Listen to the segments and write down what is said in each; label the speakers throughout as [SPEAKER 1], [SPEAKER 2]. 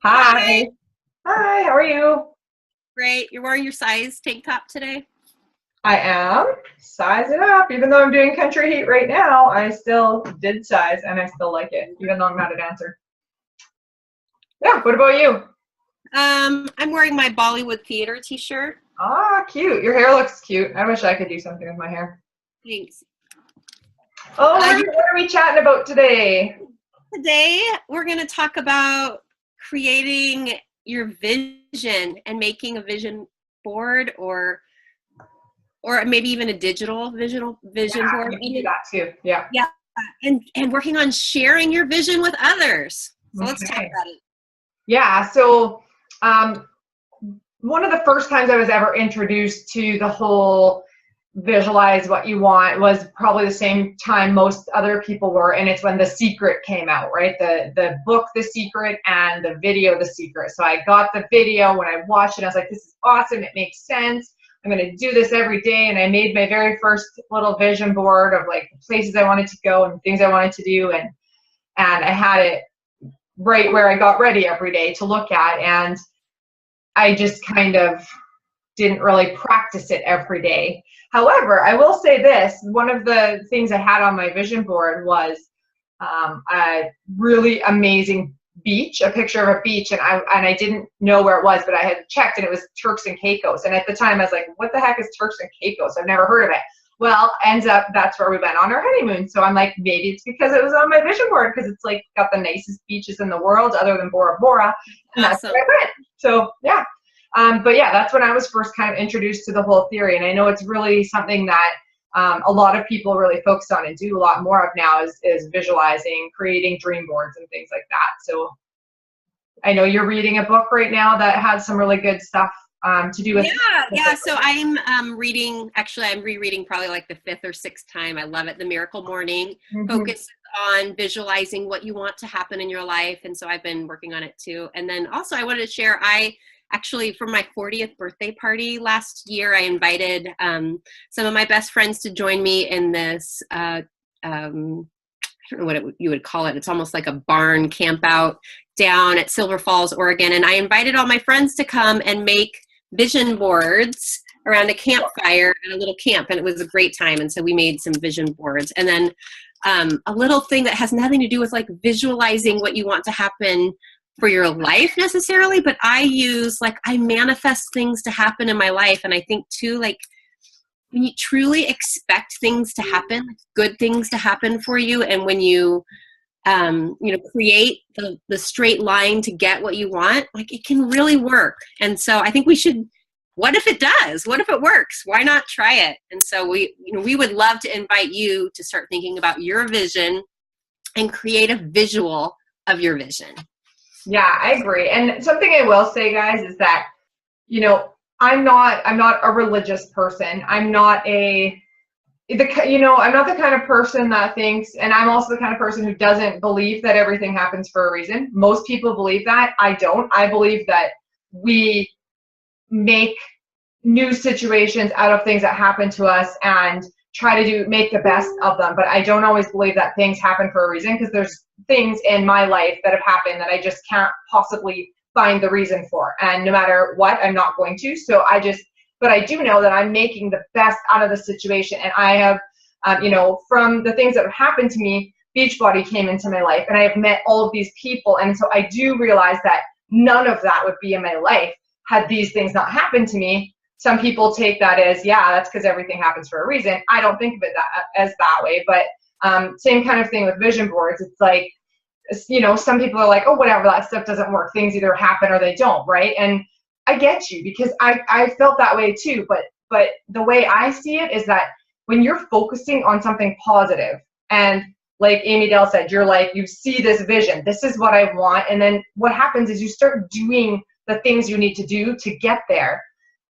[SPEAKER 1] Hi.
[SPEAKER 2] Hi. Hi, how are you?
[SPEAKER 1] Great. You're wearing your size tank top today?
[SPEAKER 2] I am. Size it up. Even though I'm doing country heat right now, I still did size and I still like it, even though I'm not a dancer. Yeah, what about you?
[SPEAKER 1] I'm wearing my Bollywood theater t-shirt.
[SPEAKER 2] Ah, cute. Your hair looks cute. I wish I could do something with my hair.
[SPEAKER 1] Thanks.
[SPEAKER 2] All
[SPEAKER 1] Uh,
[SPEAKER 2] right,
[SPEAKER 1] you,
[SPEAKER 2] what are we chatting about today?
[SPEAKER 1] Today, we're going to talk about creating your vision and making a vision board or maybe even a digital vision
[SPEAKER 2] Yeah,
[SPEAKER 1] board.
[SPEAKER 2] you can do that too. Yeah.
[SPEAKER 1] Yeah, and working on sharing your vision with others. So let's talk
[SPEAKER 2] Okay.
[SPEAKER 1] about it.
[SPEAKER 2] Yeah, so um, one of the first times I was ever introduced to the whole visualize what you want was probably the same time most other people were, and it's when The Secret came out, right? The book The Secret and the video The Secret. So I got the video. When I watched it, I was like, this is awesome, it makes sense, I'm going to do this every day. And I made my very first little vision board of like places I wanted to go and things I wanted to do, and I had it right where I got ready every day to look at. And I just kind of didn't really practice it every day. However, I will say this, one of the things I had on my vision board was a really amazing beach, a picture of a beach, and I didn't know where it was, but I had checked and it was Turks and Caicos. And at the time I was like, what the heck is Turks and Caicos? I've never heard of it. Well, ends up that's where we went on our honeymoon. So I'm like, maybe it's because it was on my vision board, because it's like got the nicest beaches in the world other than Bora Bora, and that's
[SPEAKER 1] Awesome.
[SPEAKER 2] where I went. So yeah, but yeah, that's when I was first kind of introduced to the whole theory. And I know it's really something that a lot of people really focus on and do a lot more of now is visualizing, creating dream boards and things like that. So I know you're reading a book right now that has some really good stuff to do with.
[SPEAKER 1] Yeah. So I'm reading, actually, I'm rereading probably like the fifth or sixth time. I love it. The Miracle Morning
[SPEAKER 2] Mhm.
[SPEAKER 1] focuses on visualizing what you want to happen in your life. And so I've been working on it too. And then also, I wanted to share, I actually, for my 40th birthday party last year, I invited some of my best friends to join me in this. I don't know what you would call it. It's almost like a barn camp out down at Silver Falls, Oregon. And I invited all my friends to come and make vision boards around a campfire at a little camp. And it was a great time. And so we made some vision boards. And then a little thing that has nothing to do with like visualizing what you want to happen for your life necessarily, but I use like I manifest things to happen in my life. And I think too, like when you truly expect things to happen, good things to happen for you, and when create the straight line to get what you want, like it can really work. And so I think we should. What if it does? What if it works? Why not try it? And so we would love to invite you to start thinking about your vision and create a visual of your vision.
[SPEAKER 2] Yeah, I agree. And something I will say, guys, is that you know I'm not a religious person. I'm not I'm not the kind of person that thinks, and I'm also the kind of person who doesn't believe that everything happens for a reason. Most people believe that. I don't. I believe that we make new situations out of things that happen to us and try to make the best of them. But I don't always believe that things happen for a reason, because there's things in my life that have happened that I just can't possibly find the reason for. And no matter what, I'm not going to. But I do know that I'm making the best out of the situation. And I have, from the things that have happened to me, Beachbody came into my life, and I have met all of these people. And so I do realize that none of that would be in my life had these things not happened to me. Some people take that as, yeah, that's because everything happens for a reason. I don't think of it as that way. But same kind of thing with vision boards. It's like, some people are like, oh, whatever, that stuff doesn't work. Things either happen or they don't, right? And I get you, because I felt that way too. But the way I see it is that when you're focusing on something positive, and like Amy Delle said, you're like, you see this vision, this is what I want. And then what happens is you start doing the things you need to do to get there.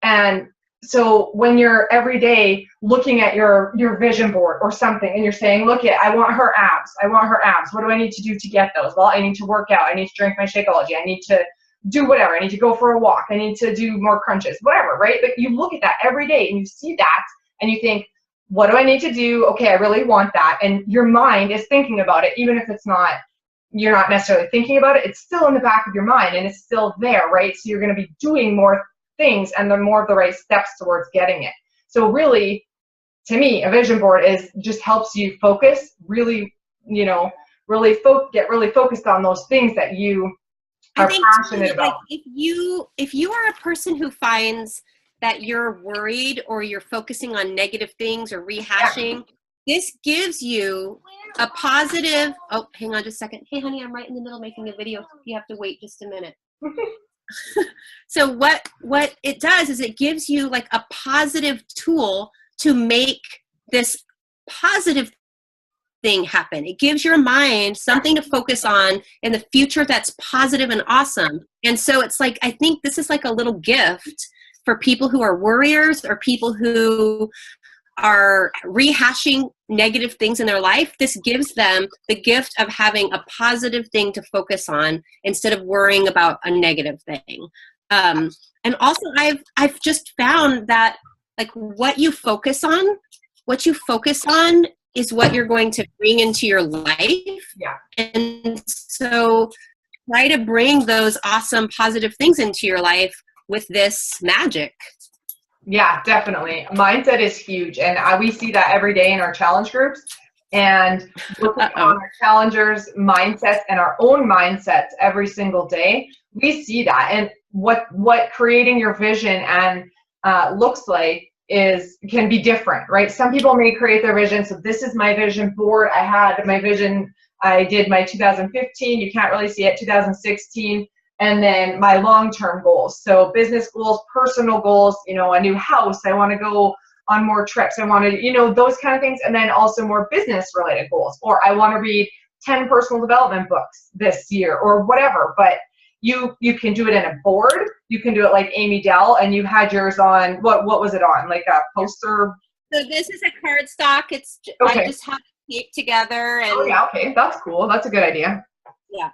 [SPEAKER 2] And so when you're every day looking at your vision board or something, and you're saying, look, I want her abs. I want her abs. What do I need to do to get those? Well, I need to work out. I need to drink my Shakeology. I need to do whatever. I need to go for a walk. I need to do more crunches, whatever, right? But you look at that every day and you see that and you think, what do I need to do? Okay, I really want that. And your mind is thinking about it, even if it's not you're not necessarily thinking about it, it's still in the back of your mind and it's still there, right? So you're going to be doing more things and the more of the right steps towards getting it. So really, to me, a vision board is just helps you focus, really, you know, get really focused on those things that you are passionate about.
[SPEAKER 1] Like if you are a person who finds that you're worried or you're focusing on negative things or rehashing, this gives you a positive, oh, hang on just a second. Hey, honey, I'm right in the middle making a video. You have to wait just a minute. So what it does is it gives you like a positive tool to make this positive thing happen. It gives your mind something to focus on in the future that's positive and awesome. And so it's like, I think this is like a little gift for people who are worriers or people who are rehashing negative things in their life. This gives them the gift of having a positive thing to focus on instead of worrying about a negative thing. And also I've just found that like what you focus on is what you're going to bring into your life.
[SPEAKER 2] Yeah.
[SPEAKER 1] And so try to bring those awesome positive things into your life with this magic.
[SPEAKER 2] Yeah, definitely. Mindset is huge. And we see that every day in our challenge groups. And looking on our challengers' mindsets and our own mindsets every single day, we see that. And what creating your vision and looks like can be different, right? Some people may create their vision. So this is my vision board. I had my vision. I did my 2015. You can't really see it. 2016. And then my long-term goals. So business goals, personal goals, you know, a new house. I want to go on more trips. I want to, you know, those kind of things. And then also more business related goals, or I want to read 10 personal development books this year or whatever. But you can do it in a board. You can do it like Amy Delle, and you had yours on, what was it on? Like a poster?
[SPEAKER 1] So this is a cardstock. It's, okay. I just have it taped together. And
[SPEAKER 2] oh yeah, okay, that's cool. That's a good idea.
[SPEAKER 1] Yeah.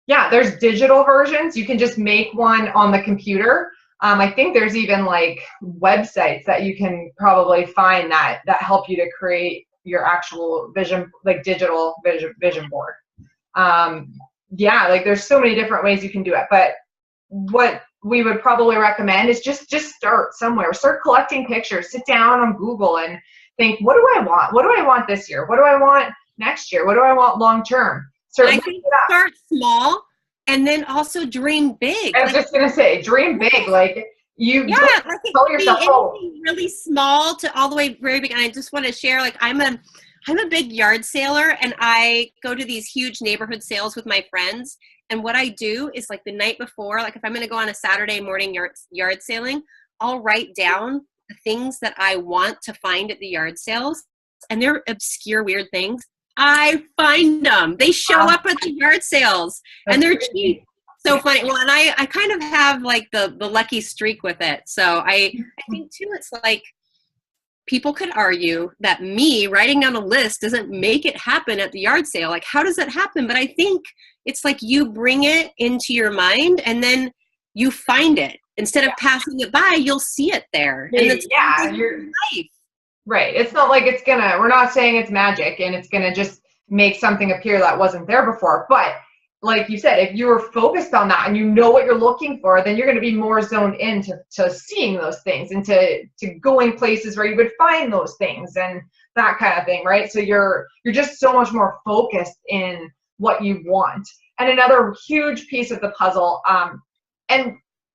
[SPEAKER 2] Yeah, there's digital versions. You can just make one on the computer. I think there's even like websites that you can probably find that help you to create your actual vision, like digital vision board. Yeah, like there's so many different ways you can do it. But what we would probably recommend is just start somewhere. Start collecting pictures. Sit down on Google and think, what do I want? What do I want this year? What do I want next year? What do I want long term?
[SPEAKER 1] I think start small and then also dream big.
[SPEAKER 2] I was just gonna say, dream big. Like you
[SPEAKER 1] like
[SPEAKER 2] tell yourself,
[SPEAKER 1] anything really small to all the way very big. And I just want to share, like I'm a big yard sailor, and I go to these huge neighborhood sales with my friends. And what I do is like the night before, like if I'm gonna go on a Saturday morning yard sailing, I'll write down the things that I want to find at the yard sales, and they're obscure, weird things. I find them. They show up at the yard sales, and they're cheap. So funny. Well, and I kind of have like the lucky streak with it. So I think too, it's like people could argue that me writing down a list doesn't make it happen at the yard sale. Like, how does that happen? But I think it's like you bring it into your mind and then you find it. Instead of passing it by, you'll see it there. And it's your life.
[SPEAKER 2] Right. It's not like we're not saying it's magic and it's gonna just make something appear that wasn't there before. But like you said, if you're focused on that and you know what you're looking for, then you're gonna be more zoned into seeing those things and to going places where you would find those things and that kind of thing, right? So you're just so much more focused in what you want. And another huge piece of the puzzle, and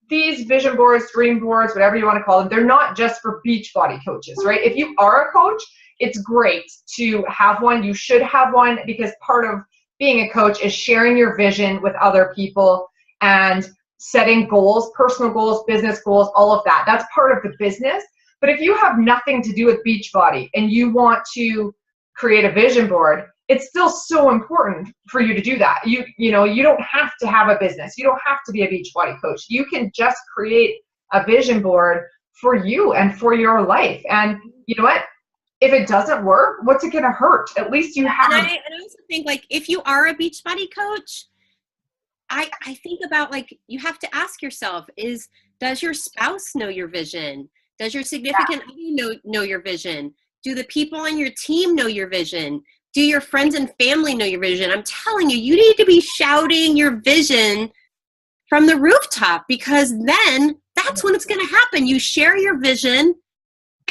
[SPEAKER 2] these vision boards, dream boards, whatever you want to call them, they're not just for Beachbody coaches, right? If you are a coach, it's great to have one. You should have one, because part of being a coach is sharing your vision with other people and setting goals, personal goals, business goals, all of that. That's part of the business. But if you have nothing to do with Beachbody and you want to create a vision board, it's still so important for you to do that. You don't have to have a business. You don't have to be a Beachbody coach. You can just create a vision board for you and for your life. And you know what? If it doesn't work, what's it gonna hurt? At least you have.
[SPEAKER 1] And I also think, like, if you are a Beachbody coach, I think about, like, you have to ask yourself, does your spouse know your vision? Does your significant other know your vision? Do the people on your team know your vision? Do your friends and family know your vision? I'm telling you, you need to be shouting your vision from the rooftop, because then that's when it's going to happen. You share your vision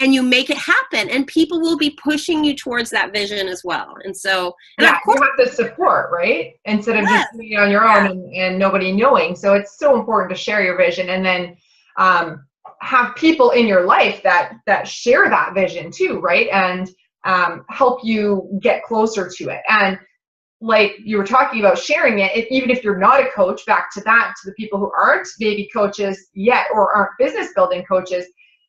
[SPEAKER 1] and you make it happen, and people will be pushing you towards that vision as well. And so, and
[SPEAKER 2] yeah,
[SPEAKER 1] of course,
[SPEAKER 2] you have the support, right? Instead of
[SPEAKER 1] yes,
[SPEAKER 2] just doing it on your own and nobody knowing. So it's so important to share your vision, and then have people in your life that share that vision too, right? And help you get closer to it. And like you were talking about sharing it, even if you're not a coach, back to that, to the people who aren't maybe coaches yet or aren't business building coaches,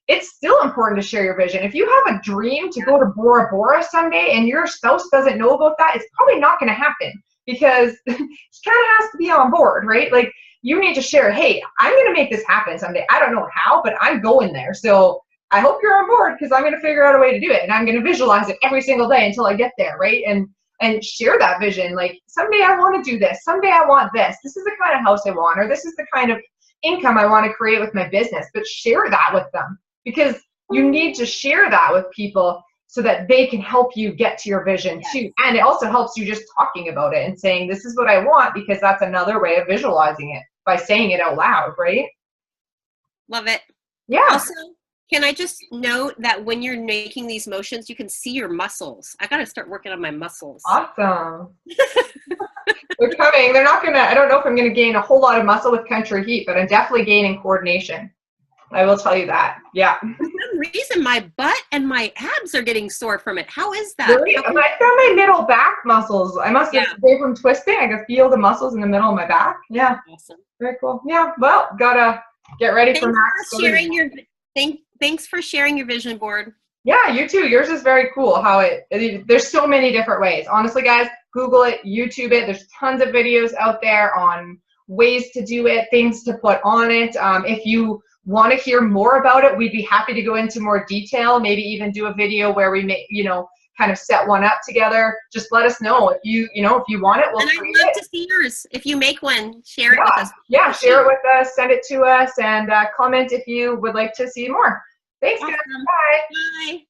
[SPEAKER 2] it's still important to share your vision. If you have a dream to go to Bora Bora someday and your spouse doesn't know about that, it's probably not going to happen, because he kind of has to be on board, right? Like, you need to share, hey, I'm going to make this happen someday. I don't know how, but I'm going there. So I hope you're on board, because I'm going to figure out a way to do it. And I'm going to visualize it every single day until I get there, right? And share that vision. Like, someday I want to do this. Someday I want this. This is the kind of house I want, or this is the kind of income I want to create with my business. But share that with them, because you need to share that with people so that they can help you get to your vision too. And it also helps you just talking about it and saying, this is what I want, because that's another way of visualizing it, by saying it out loud, right?
[SPEAKER 1] Love it.
[SPEAKER 2] Yeah.
[SPEAKER 1] Also, can I just note that when you're making these motions, you can see your muscles. I got to start working on my muscles.
[SPEAKER 2] Awesome. They're coming. They're not going to, I don't know if I'm going to gain a whole lot of muscle with Country Heat, but I'm definitely gaining coordination. I will tell you that. Yeah.
[SPEAKER 1] For some reason, my butt and my abs are getting sore from it. How is that?
[SPEAKER 2] Really? I found my middle back muscles. I must have stayed from twisting. I can feel the muscles in the middle of my back. Yeah.
[SPEAKER 1] Awesome.
[SPEAKER 2] Very cool. Yeah. Well, gotta get ready for Max.
[SPEAKER 1] Thanks for sharing your vision board.
[SPEAKER 2] Yeah, you too. Yours is very cool. There's so many different ways. Honestly, guys, Google it, YouTube it. There's tons of videos out there on ways to do it, things to put on it. If you want to hear more about it, we'd be happy to go into more detail, maybe even do a video where we make, kind of set one up together. Just let us know if you want it. We'll create it.
[SPEAKER 1] I'd love to see yours. If you make one, share it with us.
[SPEAKER 2] Yeah, share it with us, send it to us, and comment if you would like to see more. Thanks, guys. Bye.
[SPEAKER 1] Bye.